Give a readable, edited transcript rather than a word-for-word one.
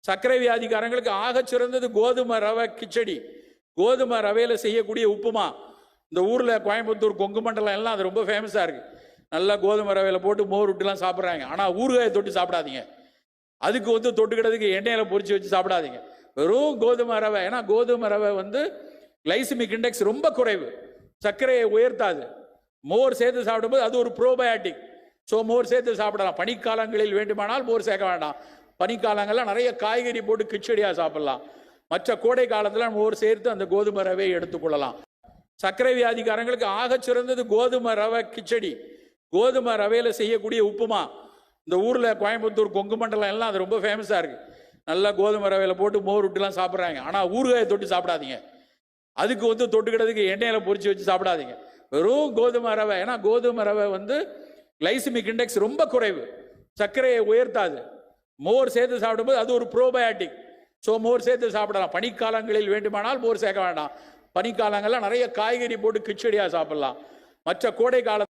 சர்க்கரை வியாதிக்காரங்களுக்கு ஆக சிறந்தது கோதுமை ரவை கிச்சடி. கோதுமை ரவையில் செய்யக்கூடிய உப்புமா. இந்த ஊரில் கோயம்புத்தூர் கொங்கு மண்டலம் எல்லாம் அது ரொம்ப ஃபேமஸாக இருக்குது. நல்லா கோதுமை ரவையில் போட்டு மோர் விட்டுலாம் சாப்பிட்றாங்க. ஆனால் ஊறுகாயை தொட்டு சாப்பிடாதீங்க. அதுக்கு தொட்டுக்கிறதுக்கு எண்ணெயில் பொரிச்சு வச்சு சாப்பிடாதீங்க. வெறும் கோதுமை ரவை. ஏன்னா கோதுமை ரவை கிளைசிமிக் இண்டெக்ஸ் ரொம்ப குறைவு, சர்க்கரையை உயர்த்தாது. மோர் சேர்த்து சாப்பிடும்போது அது ஒரு ப்ரோபயாட்டிக். ஸோ மோர் சேர்த்து சாப்பிடலாம். பனிக்காலங்களில் வேண்டுமானால் மோர் சேர்க்க வேண்டாம். பனிக்காலங்களில் நிறைய காய்கறி போட்டு கிச்சடியாக சாப்பிடலாம். மற்ற கோடை காலத்தில் மோர் சேர்த்து அந்த கோதுமை ரவையை எடுத்துக்கொள்ளலாம். சர்க்கரை வியாதிக்காரங்களுக்கு ஆக சிறந்தது கோதுமை ரவை கிச்சடி. கோதுமை ரவையில் செய்யக்கூடிய உப்புமா. இந்த ஊரில் கோயம்புத்தூர் கொங்கு மண்டலம் எல்லாம் அது ரொம்ப ஃபேமஸாக இருக்குது. நல்லா கோதுமை ரவையில் போட்டு மோர் விட்டுலாம் சாப்பிட்றாங்க. ஆனால் ஊறுகாயை தொட்டு சாப்பிடாதீங்க. அதுக்கு தொட்டுக்கிறதுக்கு எண்ணெயில் பொரிச்சு வச்சு சாப்பிடாதீங்க. வெறும் கோதுமை ரவை. ஏன்னா கோதுமை ரவை கிளைசிமிக் இண்டெக்ஸ் ரொம்ப குறைவு, சர்க்கரையை உயர்த்தாது. மோர் சேர்த்து சாப்பிடும்போது அது ஒரு ப்ரோபயாட்டிக். ஸோ மோர் சேர்த்து சாப்பிடலாம். பனிக்காலங்களில் வேண்டுமானால் மோர் சேர்க்க வேண்டாம். பனிக்காலங்களில் நிறைய காய்கறி போட்டு கிச்சடியாக சாப்பிடலாம். மற்ற கோடை காலத்தில்